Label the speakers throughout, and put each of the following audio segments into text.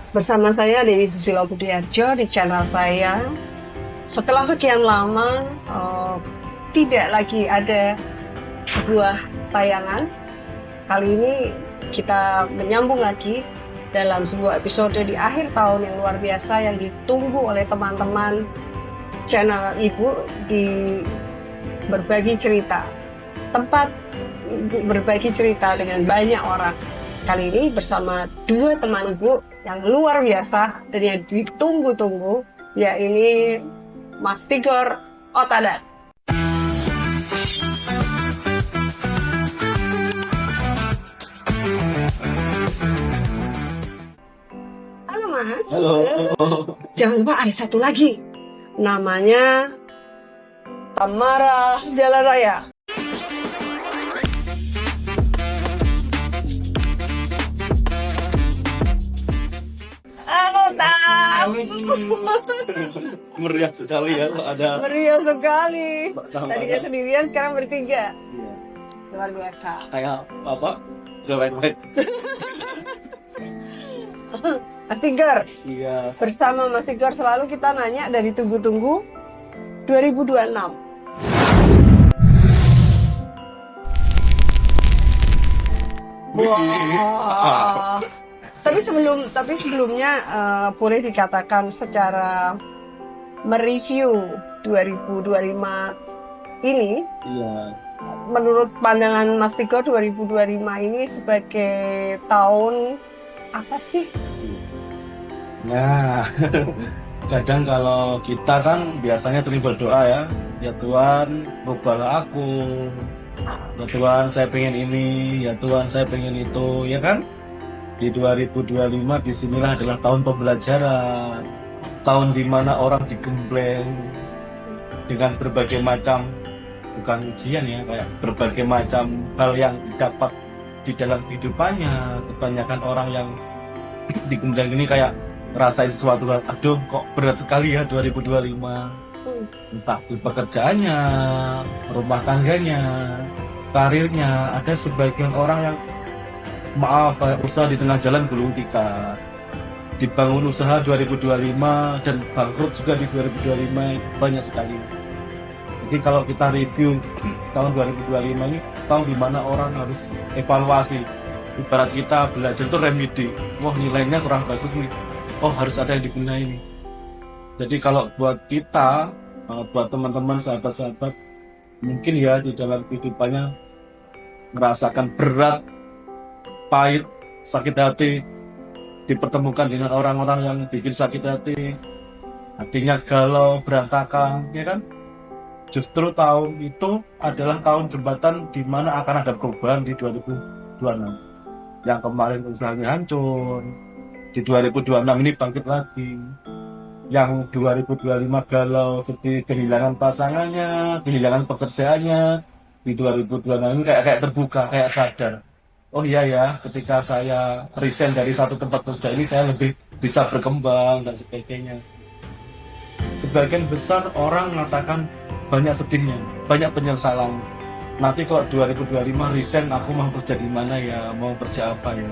Speaker 1: Bersama saya Dewi Susilo Budiarjo di channel saya. Setelah sekian lama tidak lagi ada sebuah tayangan, kali ini kita menyambung lagi dalam sebuah episode di akhir tahun yang luar biasa yang ditunggu oleh teman-teman channel Ibu di berbagi cerita. Tempat berbagi cerita dengan banyak orang. Kali ini bersama dua teman Ibu yang luar biasa dan yang ditunggu-tunggu, yaitu Mas Tigor Otadan. Halo Mas.
Speaker 2: Halo.
Speaker 1: Jangan lupa ada satu lagi. Namanya Tamara Jalan Raya. Halo Tam.
Speaker 2: Meriah sekali ya kalau ada.
Speaker 1: Meriah sekali.
Speaker 2: Tambah
Speaker 1: Tadinya
Speaker 2: ya.
Speaker 1: sendirian, sekarang bertiga.
Speaker 2: Iya.
Speaker 1: Luar biasa.
Speaker 2: Kayak apa? Gawai-gawai.
Speaker 1: Mas Tigor,
Speaker 2: Iya.
Speaker 1: bersama Mas Tigor selalu kita nanya dari tunggu-tunggu 2026. Wah. Tapi sebelumnya boleh dikatakan secara mereview 2025 ini,
Speaker 2: Iya.
Speaker 1: menurut pandangan Mas Tigor 2025 ini sebagai tahun apa sih?
Speaker 2: Nah, kadang kalau kita kan biasanya sering berdoa ya Tuhan, rubahlah aku. Ya Tuhan, saya pengen ini. Ya Tuhan, saya pengen itu, ya kan? Di 2025 disinilah adalah tahun pembelajaran, tahun dimana orang digembleng dengan berbagai macam, bukan ujian ya, kayak berbagai macam hal yang didapat di dalam kehidupannya. Kebanyakan orang yang digembleng ini kayak ngerasain sesuatu, aduh kok berat sekali ya 2025, entah di pekerjaannya, rumah tangganya, karirnya. Ada sebagian orang yang usaha di tengah jalan gulung tikar, dibangun usaha 2025 dan bangkrut juga di 2025, banyak sekali. Jadi kalau kita review tahun 2025 ini tahun dimana orang harus evaluasi. Ibarat kita belajar itu remedi, wah nilainya kurang bagus nih, oh harus ada yang dibenahi nih. Jadi kalau buat kita, buat teman-teman, sahabat-sahabat, mungkin ya di dalam kehidupannya merasakan berat, pahit, sakit hati, dipertemukan dengan orang-orang yang bikin sakit hati, hatinya galau, berantakan, ya kan? Justru tahun itu adalah tahun jembatan di mana akan ada perubahan di 2026. Yang kemarin usahanya hancur, di 2026 ini bangkit lagi. Yang 2025 galau, sedih, kehilangan pasangannya, kehilangan pekerjaannya, di 2026 ini kayak terbuka, kayak sadar. Oh iya ya, ketika saya resign dari satu tempat kerja ini, saya lebih bisa berkembang dan sebagainya. Sebagian besar orang mengatakan banyak sedihnya, banyak penyesalan. Nanti kalau 2025 resign, aku mau kerja di mana ya, mau kerja apa ya.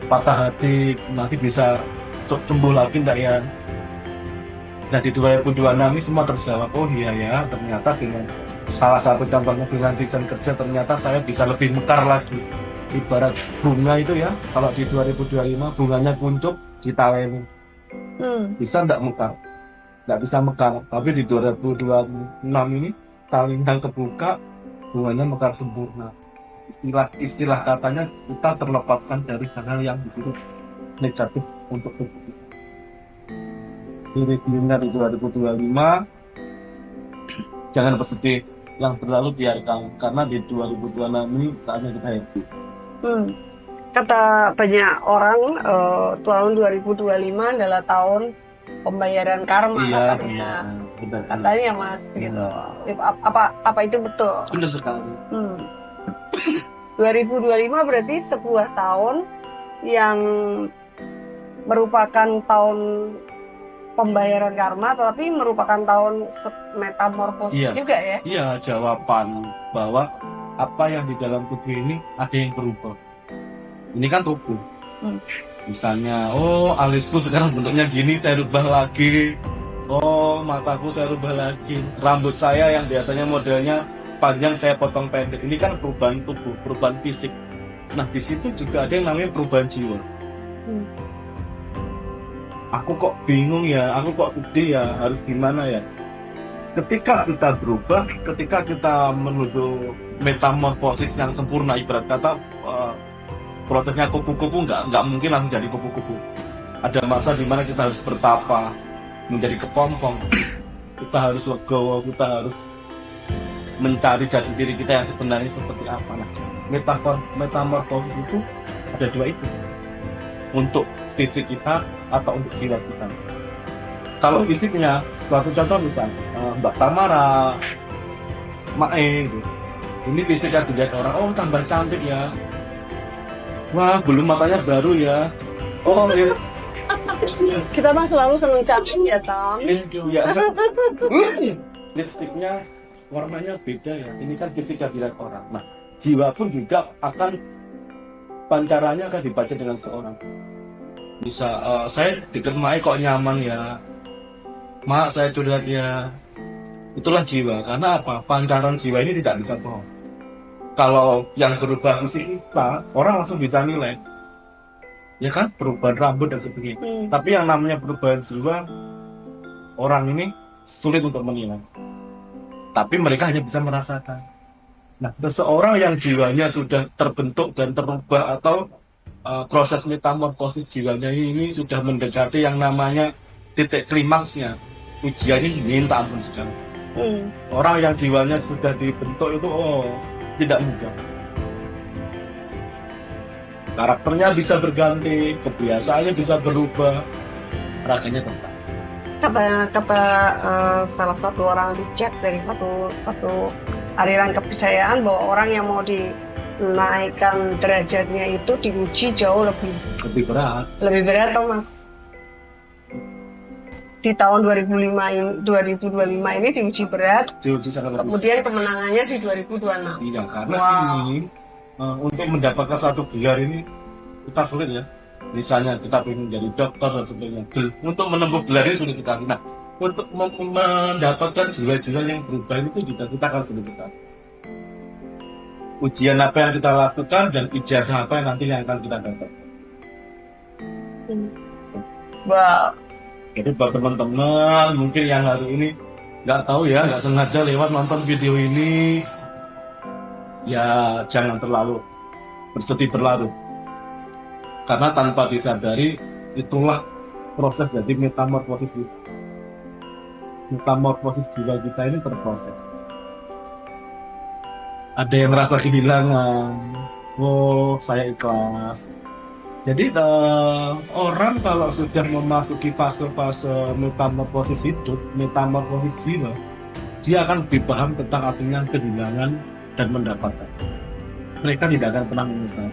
Speaker 2: Patah hati, nanti bisa sembuh lagi enggak ya. Nah di 2026 ini semua terjawab. Oh iya ya, ternyata dengan salah satu contohnya dengan resign kerja, ternyata saya bisa lebih mekar lagi. Ibarat bunga itu ya, kalau di 2025 bunganya kuncup, ditawani. Bisa enggak mekar? Enggak bisa mekar. Tapi di 2026 ini talinya kebuka, bunganya mekar sempurna. Istilah katanya kita terlepaskan dari hal-hal yang disebut negatif untuk tubuh. Di reviewnya di 2025, jangan bersedih, yang berlalu biarkan, karena di 2026 ini saatnya kita happy.
Speaker 1: Kata banyak orang, tahun 2025 adalah tahun pembayaran karma,
Speaker 2: Iya,
Speaker 1: katanya.
Speaker 2: benar.
Speaker 1: Katanya Mas, gitu. Apa itu betul?
Speaker 2: Benar sekali.
Speaker 1: 2025 berarti sebuah tahun yang merupakan tahun pembayaran karma, tapi merupakan tahun metamorfosis juga ya?
Speaker 2: Iya, jawaban bahwa apa yang di dalam tubuh ini ada yang berubah. Ini kan tubuh. Misalnya, oh alisku sekarang bentuknya gini, saya rubah lagi. Oh mataku saya rubah lagi. Rambut saya yang biasanya modelnya panjang saya potong pendek. Ini kan perubahan tubuh, perubahan fisik. Nah di situ juga ada yang namanya perubahan jiwa.
Speaker 1: Hmm.
Speaker 2: Aku kok bingung ya, aku kok sedih ya, harus gimana ya? Ketika kita berubah, ketika kita menuju metamorfosis yang sempurna, ibarat kata prosesnya kupu-kupu nggak mungkin langsung jadi kupu-kupu. Ada masa di mana kita harus bertapa menjadi kepompong, kita harus legowo, kita harus mencari jati diri kita yang sebenarnya seperti apa. Nah, metamorfosis itu ada dua itu, untuk fisik kita atau untuk jiwa kita. Kalau fisiknya, suatu contoh misal Mbak Tamara, Mae, gitu. Ini fisiknya dilihat orang, oh tambah cantik ya, wah bulu matanya baru ya, oh ya,
Speaker 1: Kita mah selalu seneng cantik ya, Tam.
Speaker 2: ya. Lipstiknya warnanya beda ya, ini kan fisiknya dilihat orang. Nah, jiwa pun juga akan pancarannya akan dibaca dengan seorang. Bisa saya deket Mae kok nyaman ya, Mak saya curhat ya. Itulah jiwa. Karena apa? Pancaran jiwa ini tidak bisa bohong. Kalau yang berubah fisik kita, orang langsung bisa nilai, ya kan, perubahan rambut dan sebagainya. Tapi yang namanya perubahan jiwa, orang ini sulit untuk menilai. Tapi mereka hanya bisa merasakan. Nah, seseorang yang jiwanya sudah terbentuk dan terubah, atau proses metamorfosis jiwanya ini sudah mendekati yang namanya titik klimaksnya, ujiannya minta ampun sekali. Orang yang jiwanya sudah dibentuk itu tidak mudah. Karakternya bisa berganti, kebiasaannya bisa berubah, raganya tetap.
Speaker 1: Kata salah satu orang di chat dari satu aliran kepercayaan bahwa orang yang mau dinaikkan derajatnya itu diuji jauh
Speaker 2: Lebih berat.
Speaker 1: lebih berat, toh Mas. Di tahun 2025 ini diuji berat,
Speaker 2: Diuji sangat berat.
Speaker 1: kemudian kemenangannya di 2026.
Speaker 2: Iya, karena
Speaker 1: Wow.
Speaker 2: ini untuk mendapatkan satu gelar ini kita sulit ya. Misalnya kita ingin jadi dokter dan sebagainya. Untuk menempuh gelar ini sulit sekali. Nah, untuk mendapatkan jiwa-jiwa yang berubah itu juga kita akan sulit sekali. Ujian apa yang kita lakukan dan ijazah apa yang nanti yang akan kita dapat.
Speaker 1: Wow.
Speaker 2: Jadi buat teman-teman mungkin yang hari ini nggak tahu ya, nggak sengaja lewat nonton video ini, ya jangan terlalu bersedih berlarut. Karena tanpa disadari itulah proses dari metamorfosis kita. Metamorfosis jiwa kita ini berproses. Ada yang merasa kehilangan, oh saya ikhlas. Jadi orang kalau sudah memasuki fase-fase metamorfosis hidup, metamorfosis jiwa, dia akan lebih paham tentang artinya kehilangan dan mendapatkan. Mereka tidak akan pernah menyesal.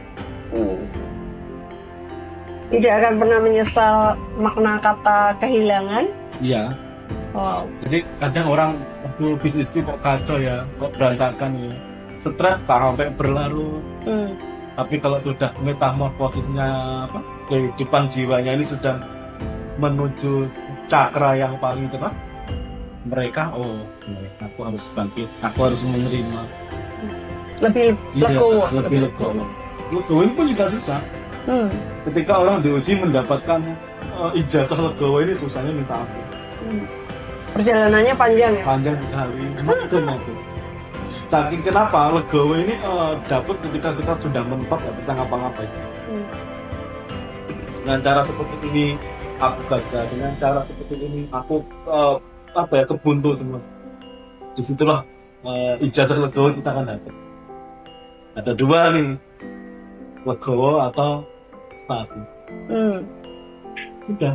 Speaker 1: Tidak akan pernah menyesal makna kata kehilangan.
Speaker 2: Iya.
Speaker 1: Wow.
Speaker 2: Jadi kadang orang, aduh bisnisku kok kacau ya, kok berantakan ya, stres sampai berlarut. Tapi kalau sudah metamorfosisnya, kehidupan jiwanya ini sudah menuju cakra yang paling cerah, mereka aku harus bangkit, aku harus menerima.
Speaker 1: Lebih legowo.
Speaker 2: Lebih legowo. Legowo pun juga susah. Ketika orang diuji mendapatkan ijazah legowo ini, susahnya minta ampun.
Speaker 1: Perjalanannya panjang ya?
Speaker 2: Panjang sekali. Itu. Saking kenapa legowo ini dapat ketika kita sudah mentok, nggak bisa ngapa-ngapain. Dengan cara seperti ini aku gagal, dengan cara seperti ini aku kebuntu semua. Disitulah ijazah legowo kita akan dapat. Ada dua nih, legowo atau stasi. Sudah,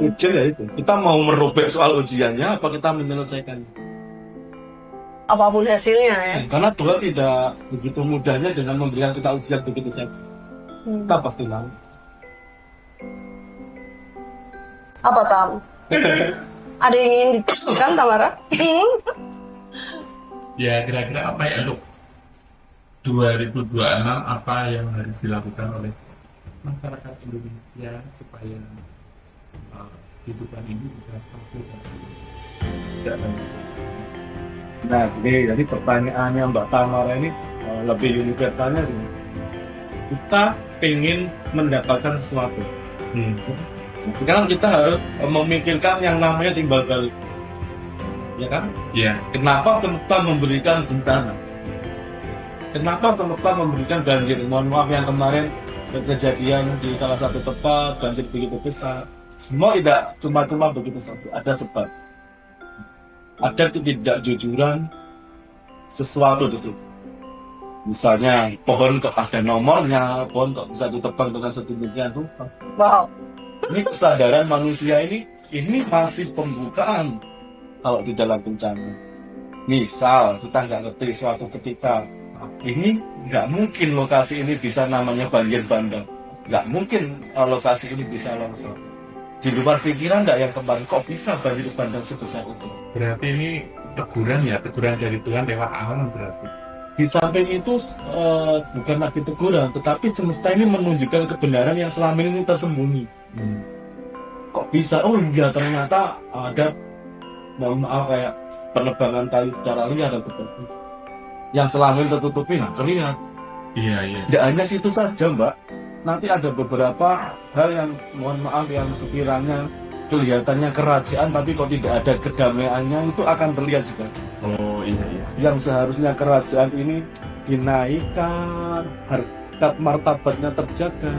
Speaker 2: ujian ya itu. Kita mau merobek soal ujiannya, apa kita menyelesaikannya?
Speaker 1: Apapun hasilnya ya.
Speaker 2: Karena Tuhan tidak begitu mudahnya dengan memberikan kita ujian begitu saja. Kita pasti mau.
Speaker 1: Apa Tam? Ada yang ingin ditekan, Tamara?
Speaker 3: Ya kira-kira apa ya untuk 2026 apa yang harus dilakukan oleh masyarakat Indonesia supaya kehidupan ini bisa stabil dan
Speaker 2: Nah, ini jadi pertanyaannya Mbak Tamara ini lebih universalnya ini. Kita pengen mendapatkan sesuatu. Sekarang kita harus memikirkan yang namanya timbal balik. Ya kan?
Speaker 3: ya
Speaker 2: Kenapa semesta memberikan bencana? Kenapa semesta memberikan banjir? Mohon maaf yang kemarin kejadian di salah satu tempat banjir begitu besar. Semua tidak cuma-cuma begitu saja. Ada sebab. Ada ketidakjujuran sesuatu di situ. Misalnya pohon kok ada nomornya, pohon kok bisa ditebang dengan sedemikian rupa.
Speaker 1: Wow.
Speaker 2: Ini kesadaran manusia ini masih pembukaan kalau di dalam bencana. Misal kita nggak ngerti suatu ketika ini nggak mungkin lokasi ini bisa namanya banjir bandang, nggak mungkin lokasi ini bisa longsor. Di luar pikiran nggak yang kemarin kok bisa banjir bandang sebesar itu?
Speaker 3: berarti ini teguran dari Tuhan lewat alam berarti.
Speaker 2: Di samping itu bukan lagi teguran, tetapi semesta ini menunjukkan kebenaran yang selama ini tersembunyi. Kok bisa? Oh iya, ternyata ada, mohon maaf, kayak penebangan kayu secara liar dan seperti itu. Yang selama ini tertutupi, nah terlihat.
Speaker 3: Iya.
Speaker 2: Tidak hanya situ saja, Mbak. Nanti ada beberapa hal yang, mohon maaf, yang sekiranya kelihatannya kerajaan tapi kok tidak ada kedamaiannya, itu akan terlihat juga.
Speaker 3: Oh iya.
Speaker 2: Yang seharusnya kerajaan ini dinaikkan, harkat martabatnya terjaga,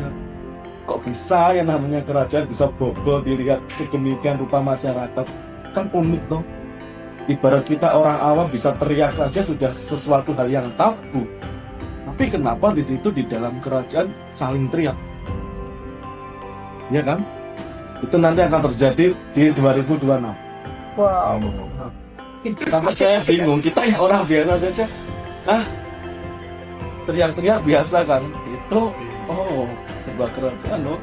Speaker 2: kok bisa yang namanya kerajaan bisa bobol dilihat sedemikian rupa masyarakat? Kan unik toh. Ibarat kita orang awam bisa teriak saja sudah sesuatu hal yang tabu, tapi kenapa di situ di dalam kerajaan saling teriak? Ya kan? Itu nanti akan terjadi di 2026.
Speaker 1: Wow.
Speaker 2: Sampai saya bingung, kita yang orang biasa saja, teriak-teriak biasa kan? Itu, oh, sebuah kerajaan loh.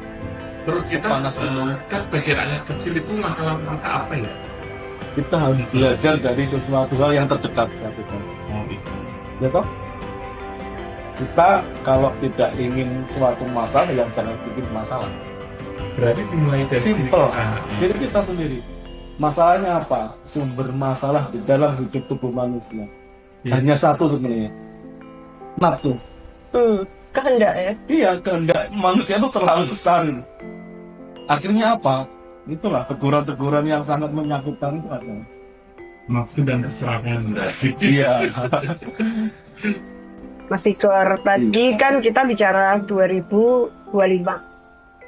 Speaker 3: Terus kita
Speaker 2: Panas dulu.
Speaker 3: kita sebagai rakyat kecil itu langkah-langkah apa ya?
Speaker 2: Kita harus belajar dari sesuatu hal yang terdekat saat itu.
Speaker 3: Oh itu.
Speaker 2: Ya toh? Kita kalau tidak ingin suatu masalah, yang jangan bikin masalah.
Speaker 3: Berarti dimulai dari
Speaker 2: Simple.
Speaker 3: diri
Speaker 2: Diri kita sendiri. Masalahnya apa? Sumber masalah di dalam hidup tubuh manusia
Speaker 3: Iya.
Speaker 2: hanya satu sebenarnya, nafsu.
Speaker 1: Kehendak ya.
Speaker 2: Iya, kehendak manusia itu terlalu besar. Akhirnya apa? Itulah teguran-teguran yang sangat menyakitkan itu ada.
Speaker 3: Nafsu dan keserangan.
Speaker 2: Iya.
Speaker 1: Mas Tigor, tadi kan kita bicara 2025.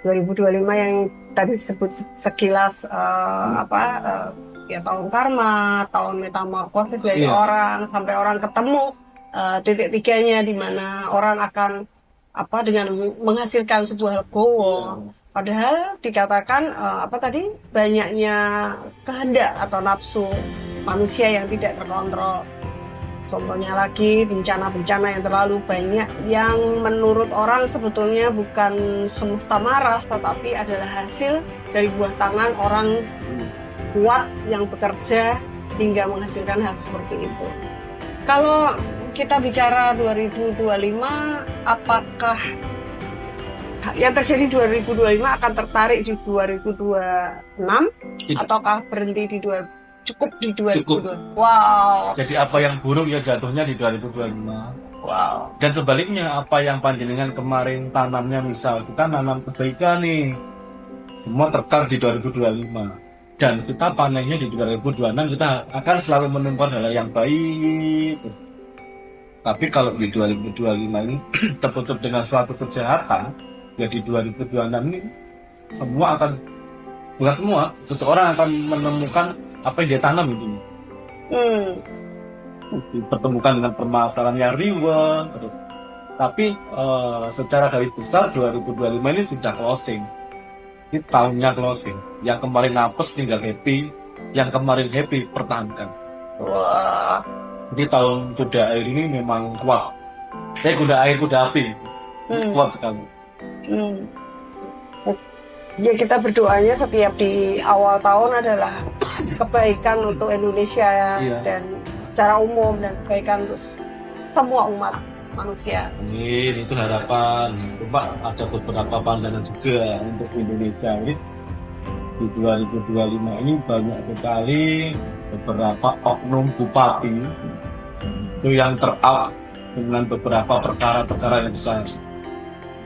Speaker 1: 2025 yang tadi disebut sekilas ya tahun karma, tahun metamorfosis dari
Speaker 2: Iya.
Speaker 1: orang sampai orang ketemu titik tiganya di mana orang akan dengan menghasilkan sebuah legowo. Padahal dikatakan banyaknya kehendak atau nafsu manusia yang tidak terkontrol. Contohnya lagi bencana-bencana yang terlalu banyak yang menurut orang sebetulnya bukan semesta marah, tetapi adalah hasil dari buah tangan orang kuat yang bekerja hingga menghasilkan hal seperti itu. Kalau kita bicara 2025, apakah yang terjadi 2025 akan tertarik di 2026
Speaker 2: Tidak.
Speaker 1: ataukah berhenti di cukup di 2022?
Speaker 2: Cukup.
Speaker 1: Wow.
Speaker 2: Jadi apa yang buruk ya jatuhnya di 2025.
Speaker 1: Wow.
Speaker 2: Dan sebaliknya, apa yang panjenengan kemarin tanamnya, misal kita nanam kebaikan nih, semua terkar di 2025. Dan kita panennya di 2026, kita akan selalu menemukan hal yang baik. Tapi kalau di 2025 ini tertutup dengan suatu kejahatan, ya di 2026 ini semua akan, bukan semua, seseorang akan menemukan apa yang dia tanam itu. Dipertemukan dengan permasalahan yang riweh terus. Tapi secara garis besar 2025 ini sudah closing. Ini tahunnya closing. Yang kemarin napes tinggal happy, yang kemarin happy pertahankan.
Speaker 1: Wah.
Speaker 2: Jadi tahun kuda air ini memang kuat. Kuda air, kuda api. Ini kuat sekali.
Speaker 1: Ya kita berdoanya setiap di awal tahun adalah kebaikan untuk Indonesia
Speaker 2: Iya.
Speaker 1: dan secara umum dan kebaikan untuk semua umat. manusia.
Speaker 2: Amin, itu harapan. Coba ada beberapa pandangan juga untuk Indonesia ini di 2025 ini banyak sekali beberapa oknum bupati itu yang terout dengan beberapa perkara-perkara yang besar.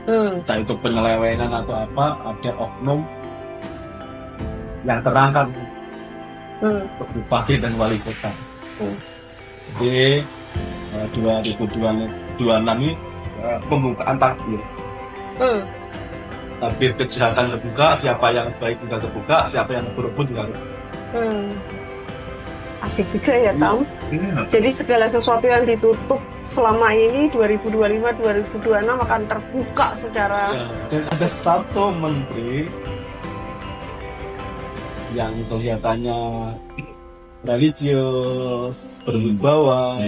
Speaker 2: Entah itu penyelewengan atau apa, ada oknum yang terangkat untuk bupati dan wali kota. Jadi 2026 ini pembukaan takbir. Takbir kejahatan terbuka, siapa yang baik juga terbuka, siapa yang buruk pun juga terbuka.
Speaker 1: Asik juga ya, Tam. Jadi segala sesuatu yang ditutup selama ini 2025-2026 akan terbuka secara
Speaker 2: Ya, dan ada satu menteri yang kelihatannya religius, berwibawa,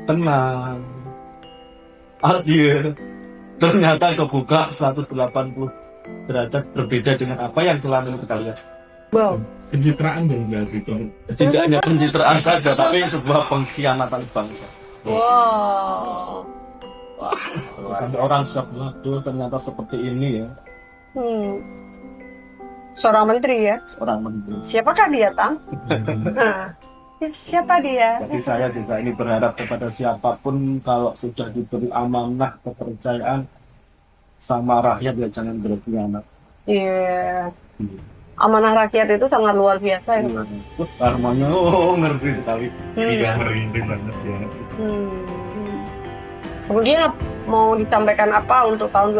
Speaker 2: tenang, adil, ternyata kebuka 180 derajat berbeda dengan apa yang selama ini kita lihat.
Speaker 1: wow.
Speaker 3: Pencitraan dong berarti itu.
Speaker 2: Tidak hanya pencitraan saja, tapi sebuah pengkhianatan bangsa.
Speaker 1: Wow.
Speaker 2: Sampai orang shock, waduh ternyata seperti ini ya.
Speaker 1: Seorang menteri ya.
Speaker 2: Seorang menteri.
Speaker 1: Siapakah dia, Tam? Nah, siapa dia?
Speaker 2: Jadi saya juga ini berharap kepada siapapun kalau sudah diberi amanah kepercayaan sama rakyat ya jangan berkhianat.
Speaker 1: Iya. Amanah rakyat itu sangat luar biasa ya.
Speaker 2: Karmanya ngerti sekali.
Speaker 3: Iya, merinding banget ya.
Speaker 1: Kemudian mau disampaikan apa untuk tahun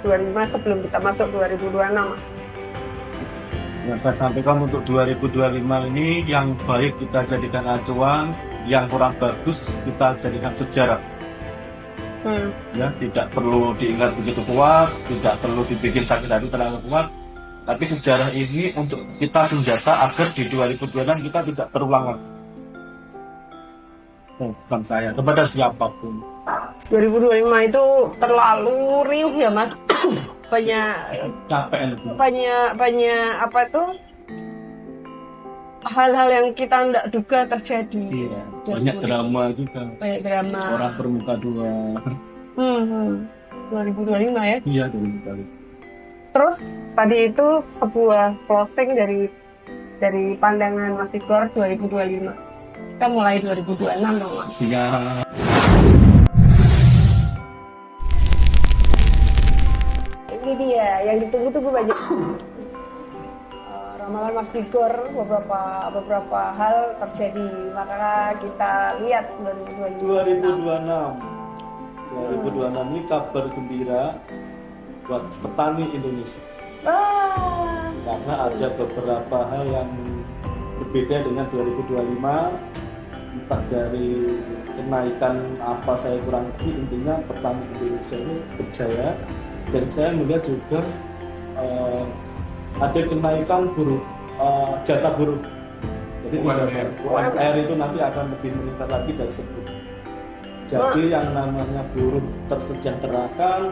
Speaker 1: 2025 sebelum kita masuk 2026?
Speaker 2: Yang saya sampaikan untuk 2025 ini yang baik kita jadikan acuan, yang kurang bagus kita jadikan sejarah. Ya, tidak perlu diingat begitu kuat, tidak perlu dibikin sakit hati terlalu kuat. Tapi sejarah ini untuk kita senjata agar di 2026 kita tidak terulang lagi. Bukan saya, kepada siapapun.
Speaker 1: 2025 itu terlalu riuh ya, Mas. banyak apa itu hal-hal yang kita tidak duga terjadi.
Speaker 2: Iya, banyak drama juga.
Speaker 1: Banyak drama.
Speaker 2: Orang bermuka dua.
Speaker 1: 2025 ya.
Speaker 2: Iya, 2025.
Speaker 1: Terus tadi itu sebuah closing dari pandangan Mas Igor 2025. Kita mulai 2026 dong, Mas.
Speaker 2: Siap.
Speaker 1: Ini dia yang ditunggu-tunggu banyak. Ramalan Mas Igor beberapa hal terjadi, maka kita lihat
Speaker 2: 2026 ini kabar gembira buat petani Indonesia. Karena ada beberapa hal yang berbeda dengan 2025, entah dari kenaikan apa saya kurang ngerti, intinya petani Indonesia ini berjaya. Dan saya melihat juga ada kenaikan buruh, jasa buruh. Jadi UMR itu nanti akan lebih meningkat lagi dari sebelumnya. Jadi yang namanya buruh tersejahterakan,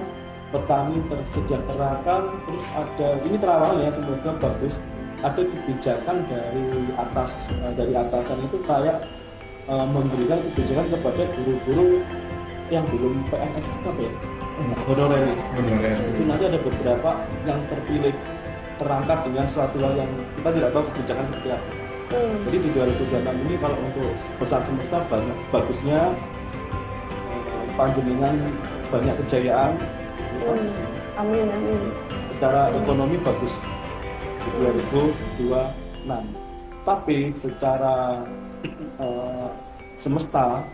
Speaker 2: petani tersejahterakan, terus ada ini terawal ya, semoga bagus. Ada kebijakan dari atasan itu kayak memberikan kebijakan kepada guru-guru yang belum PNS apa ya? Honorer. Itu nanti ada beberapa yang terpilih terangkat dengan suatu hal yang kita tidak tahu kebijakan seperti apa. Jadi di 2026 ini kalau untuk besar semesta banyak bagusnya, panjenengan banyak kejayaan.
Speaker 1: Amin.
Speaker 2: Secara ekonomi bagus di 2026. Tapi secara semesta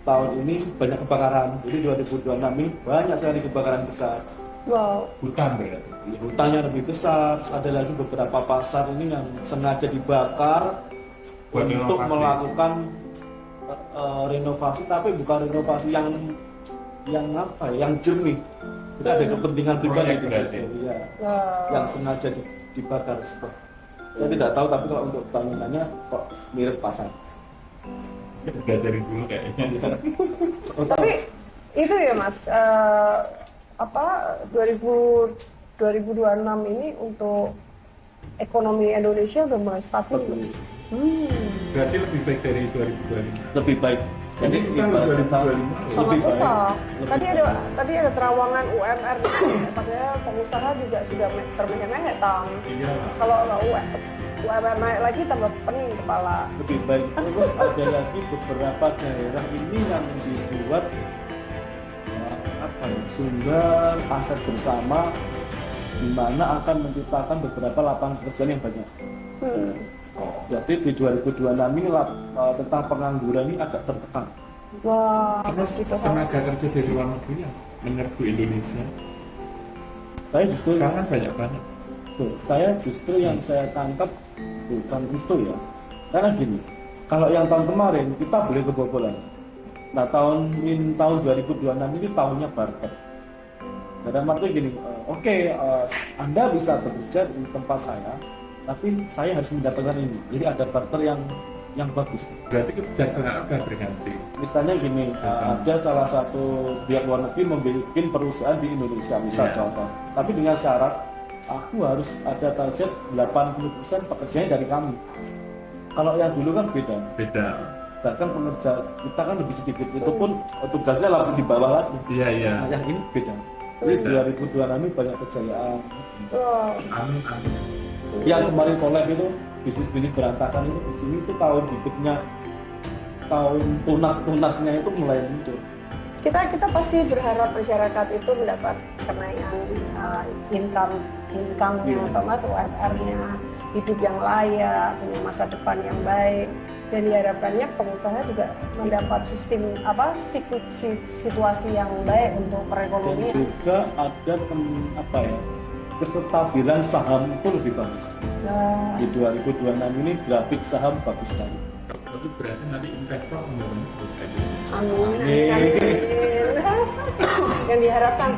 Speaker 2: tahun ini banyak kebakaran. Jadi 2026 ini banyak sekali kebakaran besar.
Speaker 1: Wow.
Speaker 3: Hutan berarti.
Speaker 2: Hutannya lebih besar. Terus ada lagi beberapa pasar ini yang sengaja dibakar
Speaker 3: buat
Speaker 2: untuk
Speaker 3: renovasi.
Speaker 2: melakukan renovasi, tapi bukan renovasi yang apa ya, yang jernih. Itu ada kepentingan pribadi di situ. Iya. Yang sengaja dibakar seperti. Saya tidak tahu, tapi kalau untuk bangunannya kok mirip pasar.
Speaker 3: Udah dari dulu kayaknya.
Speaker 1: Tapi itu ya, Mas, 2026 ini untuk ekonomi Indonesia udah mulai stabil.
Speaker 3: Berarti lebih baik dari 2025.
Speaker 2: Lebih baik Jadi
Speaker 3: Ini kan
Speaker 2: ibarat kata
Speaker 3: 2025.
Speaker 1: Sangat
Speaker 2: lebih
Speaker 1: susah.
Speaker 2: baik.
Speaker 1: Tadi ada terawangan UMR gitu. Padahal pengusaha juga sudah termehek-mehek tam.
Speaker 3: Iya.
Speaker 1: Kalau nggak UMR naik lagi tambah pening kepala.
Speaker 2: Lebih baik. Terus ada lagi beberapa daerah ini yang dibuat apa ya, sumber aset bersama di mana akan menciptakan beberapa lapangan pekerjaan yang banyak. Jadi di 2026 ini tentang pengangguran ini agak tertekan.
Speaker 1: Wah,
Speaker 3: Terus
Speaker 1: gitu.
Speaker 3: tenaga kerja dari luar negeri yang menyerbu Indonesia
Speaker 2: Saya justru
Speaker 3: sekarang kan banyak banget.
Speaker 2: yang saya tangkap bukan itu ya. Karena gini, kalau yang tahun kemarin kita boleh kebobolan. Nah tahun 2026 ini tahunnya barter. Dalam arti gini, oke, Anda bisa bekerja di tempat saya, tapi saya harus mendapatkan ini. Jadi ada barter yang bagus.
Speaker 3: Berarti kebijaksanaan akan berganti.
Speaker 2: Misalnya gini, ada salah satu pihak luar negeri membuat perusahaan di Indonesia, misal
Speaker 3: Iya.
Speaker 2: contoh. Tapi dengan syarat, aku harus ada target 80% pekerjaannya dari kami. Kalau yang dulu kan beda.
Speaker 3: Beda.
Speaker 2: Bahkan pekerja kita kan lebih sedikit, itu pun tugasnya lebih di bawah lagi.
Speaker 3: Iya, iya.
Speaker 2: Nah, yang ini beda. Jadi 2026 ini banyak kejayaan.
Speaker 1: Wah,
Speaker 3: Amin, amin.
Speaker 2: Yang kemarin collab itu bisnis berantakan itu di sini itu tahun bibitnya, tahun tunasnya itu mulai muncul.
Speaker 1: kita pasti berharap masyarakat itu mendapat kenaikan income-nya, atau mas UMR-nya, hidup yang layak, punya masa depan yang baik, dan diharapkannya pengusaha juga mendapat sistem situasi yang baik untuk
Speaker 2: Dan
Speaker 1: perekonomian.
Speaker 2: juga ada kestabilan saham itu lebih bagus.
Speaker 1: Nah,
Speaker 2: Di 2026 ini grafik saham bagus sekali.
Speaker 3: Tapi berarti nanti investor membangun Indonesia.
Speaker 1: amin,
Speaker 2: Amin.
Speaker 1: amin. Yang diharapkan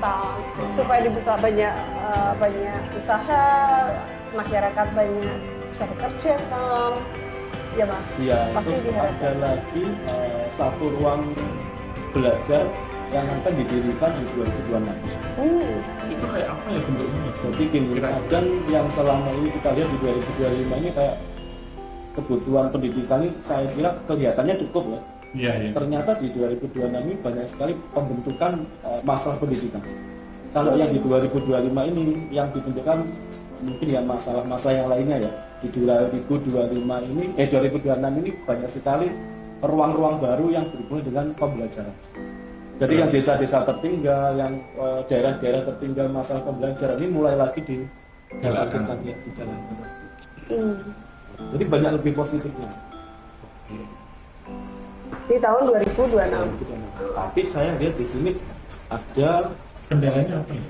Speaker 1: supaya dibuka banyak usaha, masyarakat banyak bisa bekerja sekarang. Ya mas,
Speaker 2: Iya,
Speaker 1: pasti
Speaker 2: terus
Speaker 1: diharapkan.
Speaker 2: ada lagi satu ruang belajar yang akan didirikan di 2026.
Speaker 3: Itu kayak apa ya bentuknya Mas?
Speaker 2: Jadi gini, dan yang selama ini kita lihat di 2025 ini kayak kebutuhan pendidikan ini saya kira kelihatannya cukup ya.
Speaker 3: Iya, iya.
Speaker 2: Ternyata di 2026 ini banyak sekali pembentukan masalah pendidikan. Kalau yang di 2025 ini yang dibentukkan mungkin ya masalah-masalah yang lainnya ya. Di 2025 ini 2026 ini banyak sekali ruang-ruang baru yang berhubungan dengan pembelajaran. Jadi yang desa-desa tertinggal, yang daerah-daerah tertinggal masalah pembelajaran ini mulai lagi dijalankan ya, dijalankan. Jadi banyak lebih positifnya.
Speaker 1: Di tahun 2026.
Speaker 2: Tapi saya lihat di sini ada
Speaker 3: Kendalanya apa ya?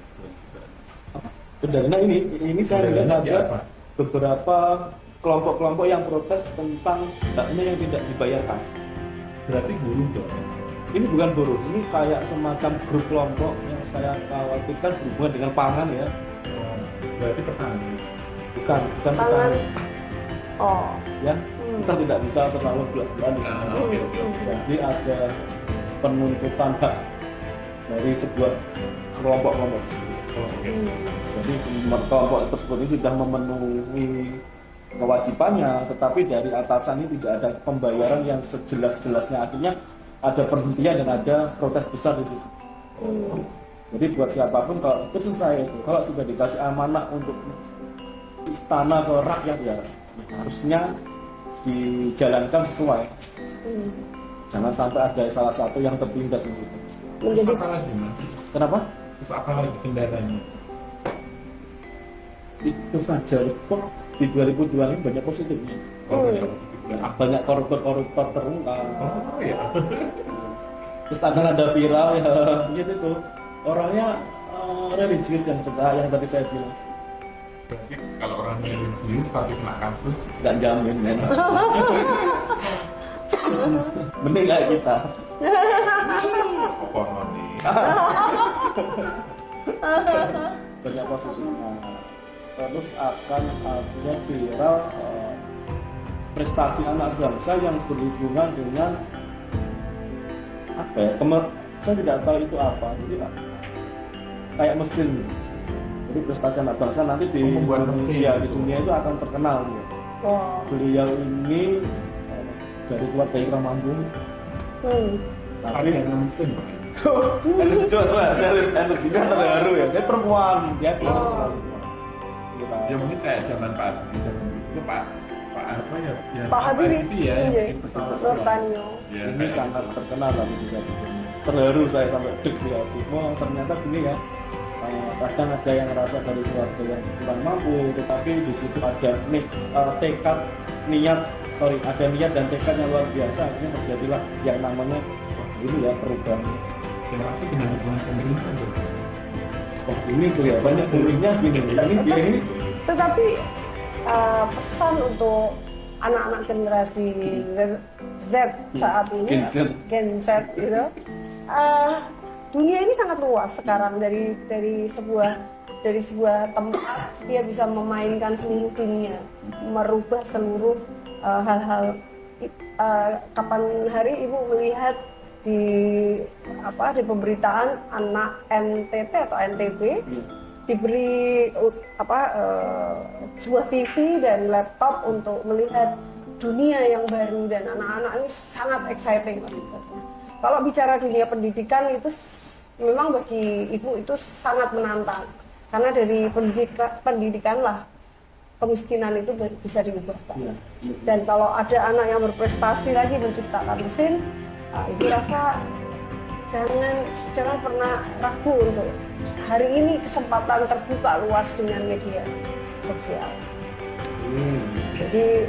Speaker 2: kendalanya ini saya lihat
Speaker 3: Kendalanya
Speaker 2: ada
Speaker 3: apa?
Speaker 2: beberapa kelompok-kelompok yang protes tentang haknya yang tidak dibayarkan.
Speaker 3: Berarti guru dong.
Speaker 2: Ini bukan buruh, ini kayak semacam grup kelompok yang saya khawatirkan berhubungan dengan pangan ya.
Speaker 3: Oh, berarti petani.
Speaker 2: Bukan
Speaker 1: Pangan.
Speaker 2: petani.
Speaker 1: Oh.
Speaker 2: Ya, kita tidak bisa terlalu belak-belakan di sini.
Speaker 3: Oke, oke, oke.
Speaker 2: Jadi ada penuntutan hak dari sebuah kelompok-kelompok tersebut.
Speaker 3: Oh, oke.
Speaker 2: Jadi kelompok tersebut ini sudah memenuhi kewajibannya, tetapi dari atasan ini tidak ada pembayaran yang sejelas-jelasnya. Artinya ada perhentian dan ada protes besar di situ. Jadi buat siapapun kalau pesan saya itu, kalau sudah dikasih amanah untuk istana ke rakyat ya harusnya dijalankan sesuai. Jangan sampai ada salah satu yang tertindas di situ.
Speaker 3: Terus
Speaker 1: Menjadi
Speaker 3: apa lagi Mas?
Speaker 2: Kenapa?
Speaker 3: Terus apa lagi kendalanya?
Speaker 2: Itu saja kok di 2002 ini banyak positifnya.
Speaker 3: Oh, banyak positifnya.
Speaker 2: Banyak koruptor terungkap.
Speaker 3: Oh, iya.
Speaker 2: Terus akan ada viral ya gitu tuh. Orangnya religius yang tadi saya bilang.
Speaker 3: Berarti kalau orang religius tapi kena kasus,
Speaker 2: Nggak jamin men. Mending kayak kita.
Speaker 3: apa nih?
Speaker 2: Banyak positifnya. Terus akan ada viral prestasi anak bangsa yang berhubungan dengan apa ya? Saya tidak tahu itu apa. Jadi kayak mesin. Jadi prestasi anak bangsa nanti di
Speaker 3: Membuat mesin.
Speaker 2: di dunia itu akan terkenal.
Speaker 1: Wow.
Speaker 2: Beliau ini dari keluarga Ikram Mambung.
Speaker 3: Tapi yang mesin.
Speaker 2: Energi coba serius, energinya terharu ya. Dia perempuan, dia kelas sekali.
Speaker 3: Ya mungkin kayak zaman Pak itu Pak apa ya? Ya
Speaker 1: Pak Habibie,
Speaker 3: itu ya, yang
Speaker 1: iya.
Speaker 3: bikin pesawat.
Speaker 1: Nurtanio.
Speaker 3: Ya,
Speaker 2: Ini sangat terkenal lah juga. Terharu saya sampai deg di hati. Oh ternyata gini ya. Kadang ada yang ngerasa dari keluarga yang kurang mampu, tetapi di situ ada tekad, ada niat dan tekad yang luar biasa. Akhirnya terjadilah yang namanya ini ya perubahan.
Speaker 3: termasuk dengan dukungan pemerintah tuh.
Speaker 2: Oh ini tuh ya banyak muridnya gini. Ini dia ini.
Speaker 1: Tetapi pesan untuk anak-anak generasi Z saat ini, Gen Z gitu, dunia ini sangat luas sekarang dari sebuah tempat dia bisa memainkan seluruh dunia, merubah seluruh hal-hal. Kapan hari ibu melihat di pemberitaan anak NTT atau NTB diberi sebuah TV dan laptop untuk melihat dunia yang baru, dan anak-anak ini sangat exciting. Kalau bicara dunia pendidikan itu memang bagi ibu itu sangat menantang, karena dari pendidikanlah kemiskinan itu bisa diubahkan. Dan kalau ada anak yang berprestasi lagi menciptakan mesin, ibu rasa jangan pernah ragu untuk hari ini kesempatan terbuka luas dengan media sosial. Jadi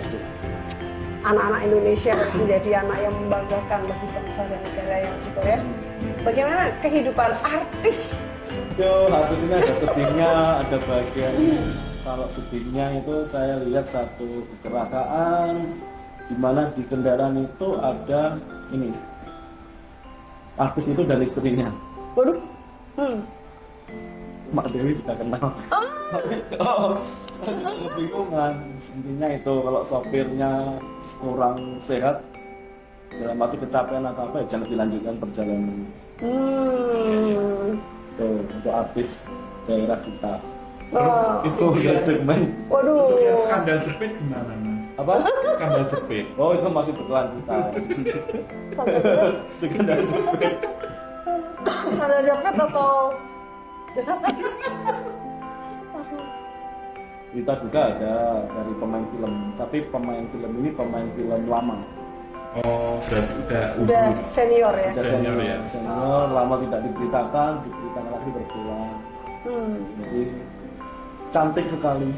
Speaker 1: anak-anak Indonesia menjadi anak yang membanggakan bagi bangsa dan negara yang ya. Bagaimana kehidupan artis?
Speaker 2: Artis ini ada sedihnya, ada bagian. Kalau sedihnya itu saya lihat satu kecelakaan di mana di kendaraan itu ada ini artis itu dan istrinya.
Speaker 1: Waduh.
Speaker 2: Mak Dewi juga kenal. Kebingungan. Intinya itu kalau sopirnya kurang sehat, dalam arti kecapean atau apa, ya jangan dilanjutkan perjalanan. Tuh, untuk artis daerah kita.
Speaker 3: Itu
Speaker 2: ya treatment.
Speaker 1: Waduh.
Speaker 3: Untuk yang skandal jepit gimana Mas?
Speaker 2: Apa?
Speaker 3: Skandal jepit.
Speaker 2: Oh itu masih berkelanjutan. Skandal jepit.
Speaker 1: Skandal jepit atau
Speaker 2: Kita juga ada dari pemain film, tapi pemain film ini pemain film lama.
Speaker 3: Oh,
Speaker 1: udah senior ya?
Speaker 2: Sudah
Speaker 3: Senior ya.
Speaker 2: Senior, lama tidak diberitakan lagi berpulang. Jadi cantik sekali.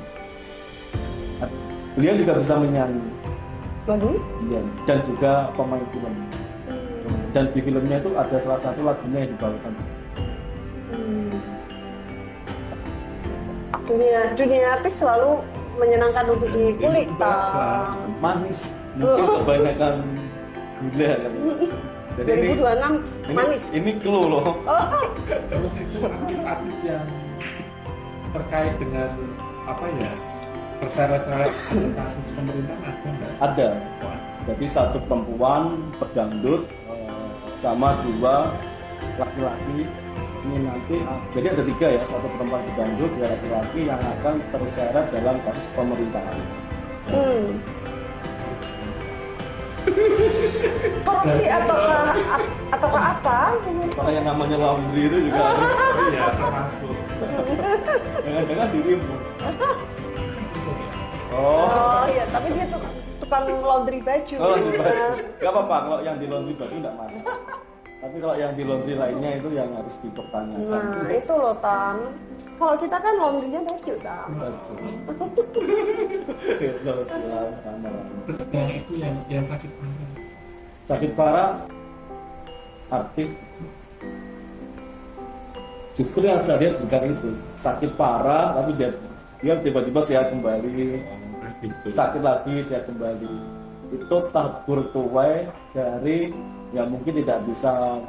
Speaker 2: Beliau juga bisa menyanyi.
Speaker 1: Waduh.
Speaker 2: Iya, dan juga pemain film. Dan di filmnya itu ada salah satu lagunya yang dibawakan.
Speaker 1: Dunia artis selalu menyenangkan untuk dikulik.
Speaker 2: Manis, mungkin kebanyakan gula kan. Jadi
Speaker 1: 2026 manis.
Speaker 2: Ini clue loh.
Speaker 3: Terus itu artis-artis yang terkait dengan apa ya, terseret-seret kasus pemerintah ada nggak?
Speaker 2: Ada. Jadi satu perempuan pedangdut sama dua laki-laki. Ini nanti jadi ada tiga ya, satu perempuan pedangdut, dua laki-laki yang akan terseret dalam kasus pemerintahan.
Speaker 1: Korupsi ataukah apa?
Speaker 2: Kalau yang namanya laundry itu juga harus.
Speaker 3: Iya, termasuk.
Speaker 2: Jangan-jangan dirimu.
Speaker 1: Oh iya, tapi dia tukang laundry baju.
Speaker 2: Laundry baju. Gak apa-apa kalau yang di laundry baju tidak masuk. Tapi kalau yang di laundry lainnya itu yang harus dipertanyakan.
Speaker 1: Nah itu loh Tan. Kalau kita kan laundrynya baju Tan.
Speaker 2: Baju. Itu silam sama.
Speaker 3: Terus yang itu yang sakit parah.
Speaker 2: Sakit parah artis. Justru yang saya lihat bukan itu, sakit parah tapi dia tiba-tiba sehat kembali, sakit lagi sehat kembali. Itu tabur tuai dari yang mungkin tidak bisa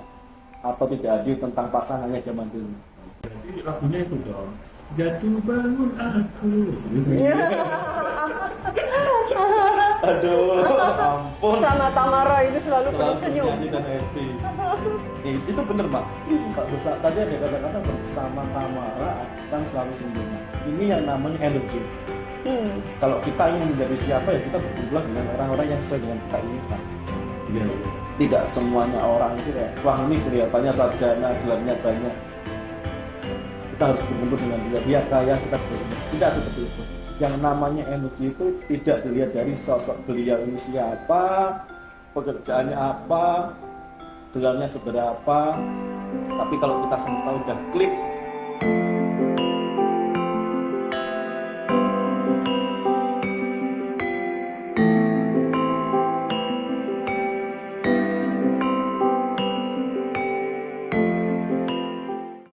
Speaker 2: atau tidak adil tentang pasangannya zaman dulu.
Speaker 3: Jadi lagunya itu dong, jatuh bangun aku.
Speaker 2: Aduh, ampun.
Speaker 1: Sama Tamara itu selalu penuh senyum.
Speaker 2: Nyanyi dan happy. Itu bener Pak. Tadi ada kata-kata bersama Tamara akan selalu senyum. Ini yang namanya energi. Kalau kita ingin menjadi siapa ya kita berkumpul dengan orang-orang yang sesuai dengan kita inginkan. Iya. Tidak semuanya orang itu ya, wah ini kelihatannya sarjana, gelarnya banyak, kita harus bertemu dengan dia kaya, kita harus bertemu. Tidak seperti itu. Yang namanya energi itu tidak dilihat dari sosok beliau ini siapa, pekerjaannya apa, gelarnya seberapa, tapi kalau kita sama udah klik